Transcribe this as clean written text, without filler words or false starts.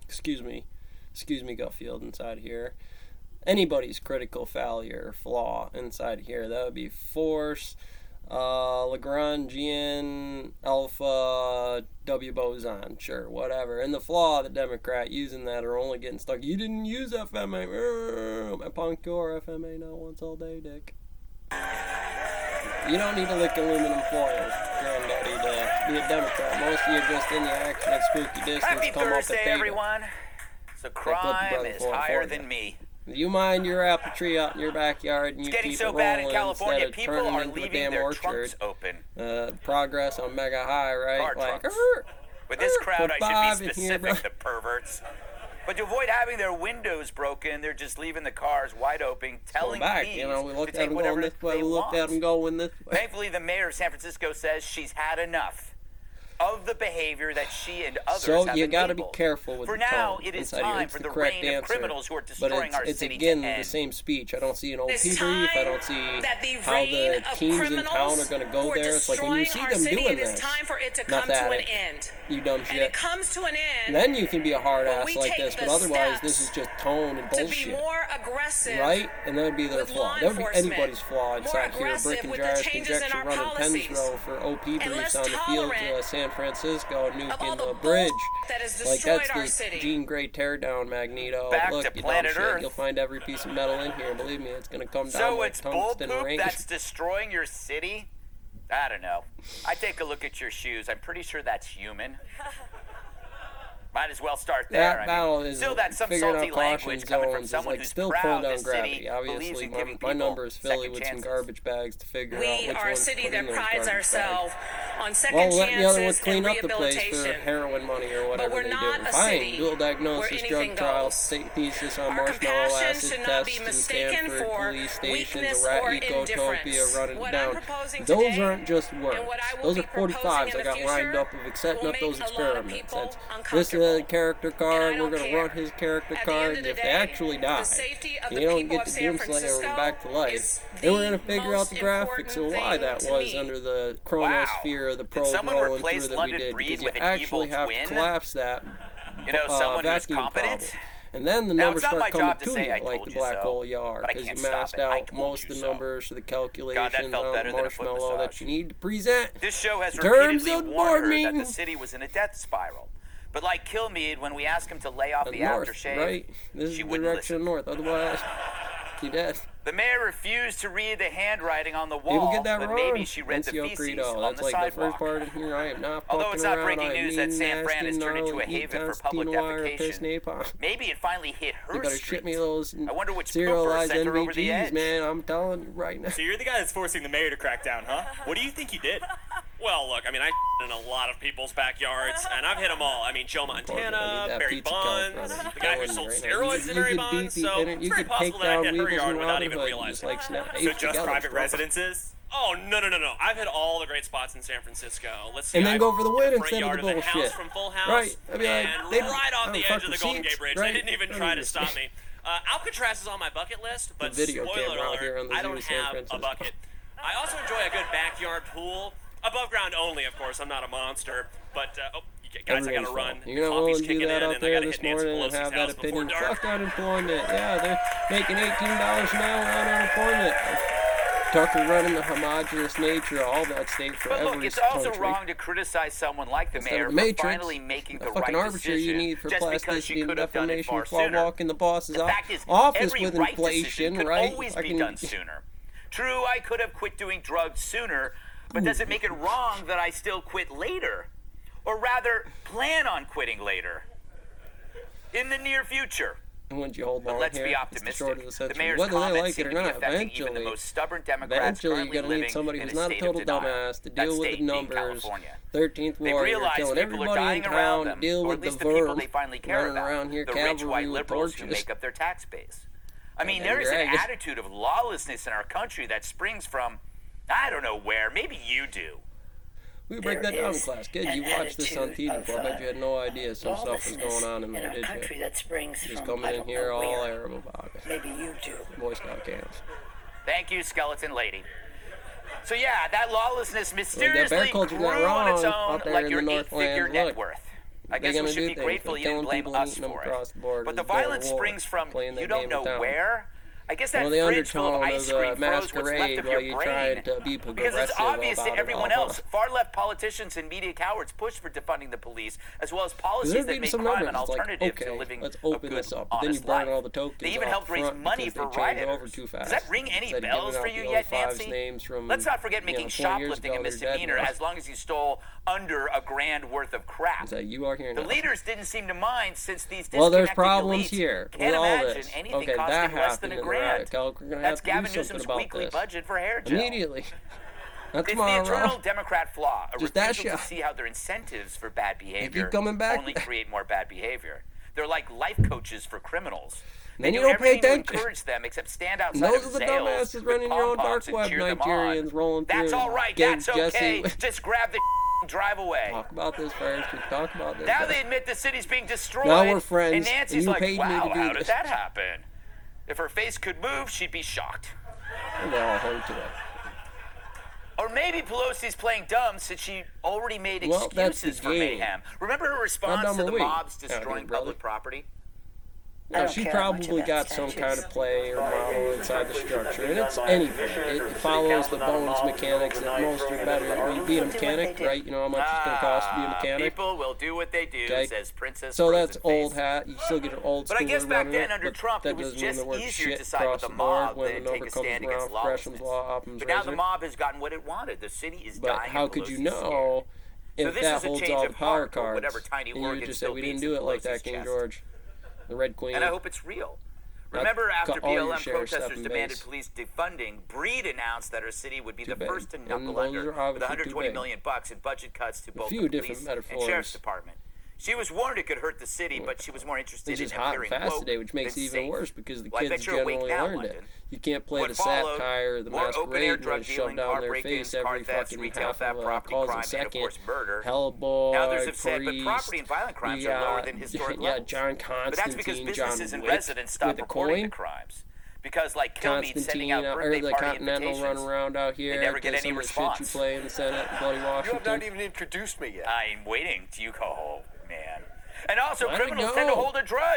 excuse me, Gutfield inside here. Anybody's critical failure or flaw inside here, that would be force, Lagrangian alpha W boson, sure, whatever. And the flaw, the Democrat using that are only getting stuck. You didn't use FMA. My punk your FMA not once all day, dick. You don't need to lick aluminum foil, granddaddy, to be a Democrat. Most of you are just in the action at spooky distance. Happy come Thursday, up at everyone. So crime is higher than me. You mind your apple tree out in your backyard and you It's getting keep so it bad rolling in California, instead of people turning are into a leaving damn their orchard. trunks open. Progress on mega high, right? Car Like, trunks. With this crowd, I should be specific, the perverts. But to avoid having their windows broken, they're just leaving the cars wide open, telling back. thieves You know, we to looked at take them whatever going this way, they we looked want. at them going this way. Thankfully, the mayor of San Francisco says she's had enough of the behavior that she and others So have you gotta enabled. be careful with For the now, tone it is inside here. time It's for the the correct reign of answer, criminals who are but destroying our it's city again to end. the same speech. I don't see an old It's brief. I don't see that the how reign the of teams in criminals town are going to go who are there. It's like when you see destroying our them city, doing it is this. time for it to Not come that to an it- end. You dumb And shit. it comes to an end Then you can be a hard when ass we like take this, but the otherwise this is steps just tone and to be bullshit. more aggressive, Right? And that would be their with flaw. law That would be enforcement, anybody's flaw inside more here. Brick aggressive and with the Gyres changes in conjecture our running policies, Pensrow for OP and briefs less on the field tolerant to San Francisco, of all nuking the the bridge. that has Like destroyed that's our the city. Jean Grey teardown, Magneto. Back Look, to you planet dumb shit. Earth. You'll find every piece of metal in here. Believe me, it's gonna come down So like it's bull tungsten poop rings. that's destroying your city? I don't know. I take a look at your shoes. I'm pretty sure that's human. Might as well start there. That battle is still, that's some figuring salty out caution language coming from zones is someone like who's still proud pulling the down city gravity. believes Obviously, in giving my people number is Philly second with chances. some garbage bags to figure out We which are a ones city put in that those prides garbage ourselves bags. on second Well, let the other one chances clean and up the place for rehabilitation. heroin money or whatever we're they not do. a Fine, city dual diagnosis, where drug anything trials, goes. state thesis on Our marshmallow compassion acid should not be tests in mistaken Stanford, for police stations, weakness a rat or ecotopia indifference. running What down. I'm proposing Those today, aren't just words. and what I will Those be are 45s proposing I in got the lined future up of setting will up those make a lot of experiments. people This is a uncomfortable. character And I card. We're don't going to care. run his character At the card, end and of the if they day, actually die, the safety of you the don't people get of the San Doom Slayer Francisco back to life. is Then we're going the to figure out most the graphics of why important that thing was to me. under the Wow. chronosphere of the Did probe someone rolling replace through that we London did. Breed Because you with an actually evil have twin? to collapse that You know, someone who's vacuum competent? problem. And then the Now, numbers it's not my start coming job to to say you I like told the you black so, hole you are, but I because you can't stop masked it. I out told most you of the so. numbers, the God, calculations that felt on better the than a foot marshmallow that massage. you need to present. This show has Terms repeatedly of warned board her that meeting. the city was in a death spiral. But like Kilmeade, when we asked him to lay off the North, aftershave, right? This is she the wouldn't direction listen. north. Otherwise, you dead. The mayor refused to read the handwriting on the People wall, get that but wrong. maybe she read the NCO feces Credo. on That's the like sidewalk. the first part in here. I am not Although fucking it's not around. breaking I news mean that San Fran has nasty, turned into a gnarly, haven for public Constantine wire, piss defecation. napalm. Maybe it finally hit her You better street. ship me those I wonder which pooper serialized sent her over the NVGs, edge. man. I'm telling you right now. So you're the guy that's forcing the mayor to crack down, huh? What do you think you did? Well, look, I mean, I in a lot of people's backyards, and I've hit them all. I mean, Joe I need Montana, that Barry pizza Bonds, Kelp, brother. the guy who Telling sold you right now. steroids to Barry could Bonds, beat the so internet. it's You very could possible take that I down hit her Weevils yard and without Robin even Hood, realizing just like snap So apes just together, private bro. residences? Oh, no. I've hit all the great spots in San Francisco. Let's see. And then I've go for the hit win front instead of yard the the bullshit. house from Full House, Right. I mean, like, and they- right off I the don't edge fuck of the Golden receipts, Gate Bridge. right? They didn't even I try don't to stop me. Alcatraz is on my bucket list, but video spoiler camera out alert, here on the I zoo don't of San have a Francisco. bucket. I also enjoy a good backyard pool. Above ground only, of course. I'm not a monster. But, guys, I gotta run. You're not Coffee's willing to do kicking that in, out and I there gotta this hit Nancy morning and Pelosi's have that house before opinion. dark. Fuck unemployment. Yeah, they're making $18 an hour on unemployment. Tucker running the homogenous nature of all that state for But every look, it's also country. wrong to criticize someone like the Instead mayor of for the Matrix, finally making the the fucking right arbiter you decision need for just because plasticity she and could have done it defamation far while sooner. walking the boss's The fact is, office every with right inflation, decision could right? always I be can- done sooner. True, I could have quit doing drugs sooner, but does it make it wrong that I still quit later? Or rather, plan on quitting later? In the near future. And once you hold But long let's here, be it's the short of the optimistic. The century. mayor's Whether they comments like it seem or to be not, affecting even the eventually, most stubborn Democrats eventually you're currently going to living need somebody in who's a not a state total of denial. dumbass to That deal with state the being numbers. California. 13th They Warrior, realize killing people are everybody in dying town, around them, deal or with at the least the people verb, they finally care running about, around here, the rich white cavalry with liberals who torches. make up their tax base. I mean, And there is your an egg. attitude of lawlessness in our country that springs from, I don't know where, maybe you do. We break There that down in is class. Kid, an you watched this on attitude TV of, before. I bet you had no idea some stuff was lawlessness going on in there, our did country you? that springs Just from, coming I in don't here know all where. Arab about it. Maybe you do. Boy Scout camps. Thank you, Skeleton Lady. So yeah, that lawlessness bear mysteriously culture's grew not on its wrong own out there like in your the 8-figure Northlands. net Look. worth. I guess we should be grateful you didn't blame us for it. But the violence springs from you don't know where. I guess that Well, the fridge full of undertone ice of cream the froze what's left masquerade of while your you brain. tried to be Because it's progressive obvious to about it everyone all. else. Far-left politicians and media cowards push for defunding the police, as well as policies They're that being make some crime numbers. an It's like, alternative okay, to living let's a open good, this up. But then you honest burn life. all the tokens They even off helped raise front money because for they changed rioters. over too fast. Does that ring any Instead of bells giving for out you the yet, 05's Nancy? names from, Let's not forget you know, making 20 years shoplifting a ago, they're dead misdemeanor now. as long as you stole under $1,000 worth of crap. Is that you are here The now? leaders didn't seem to mind since these Well, there's disconnected problems elites here can't with all imagine this. anything Okay, that costing less than happened $1,000. in the riot. We're gonna have That's to Gavin do something Newsom's about weekly this budget for hair gel. immediately. Not It's the tomorrow. eternal Democrat flaw, a Just that refusal to shot. see how their incentives for bad behavior keep coming back. only create more bad behavior. They're like life coaches for criminals. Then They you do don't pay everything to attention. encourage them except stand outside Those of are the Zales dumbasses with running your own pom-poms dark and web cheer them on. Nigerians rolling through. That's all right. Gang That's okay. Jesse. Just grab the and drive away. Talk about this first. We can talk about this. Now first. they admit the city's being destroyed. Now we're friends, And Nancy's and you like, paid me to wow, do how did this." that happen? If her face could move, she'd be shocked. And they're all home today. Or maybe Pelosi's playing dumb since she already made Well, that's the excuses for game. mayhem. Remember her response dumb to are the we? mobs Yeah, destroying brother. public property? Now, don't she care much probably about got some statues. kind of play or model inside the structure, and it's anything. It follows the bones mechanics that most are better. When you be a mechanic, right? You know how much it's going to cost to be a mechanic. People will do what they do, Okay. says Princess So that's Frozen old Face. hat. You still get an old But I school guess back running then it, under but Trump, that it was doesn't mean just the word easier shit to side across with the the board mob when than the take number a comes stand around against Gresham's lawlessness. law, Oppum's But now the razor. mob has gotten what it wanted. The city is But dying. how and could you Pelosi's know scared. if this that is a holds change all the of power heart, or cards? whatever tiny And you organ would just say, still we didn't beats do in it like Pelosi's that, King chest. George. The Red Queen. And I hope it's real. Not Remember, after cut all your BLM sheriff's stuff protesters in demanded base. police defunding, Breed announced that her city would be Too the big. first to And knuckle those under are with obviously too $120 big. million in budget cuts to both few the different police and metaphors. sheriff's department. She was warned it could hurt the city, but she was more interested It's in just hot and appearing fast woke today, which makes it than even safe. worse because the Well, I kids bet you're awake generally now, learned it. London. You can't play What the followed satire or the were open air masquerade drug and it's shoved dealing, down car their break-ins, face car every thefts, fucking retail half theft, of a property calls a crime, and of second. course murder. Hellboy, Now others have said, but Priest, property and violent crimes are lower than historic yeah, levels. John But that's because Constantine, businesses John and Wick residents stopped with a reporting the coin. crimes. Because like Kilmeade sending Constantine, out or birthday the party Continental run invitations. around out here. never get to any some of the response. shit you play in the Senate, bloody You have not Washington. even introduced me yet. I'm waiting till you go home, man. And also, Let it criminals tend to go. hold a grudge.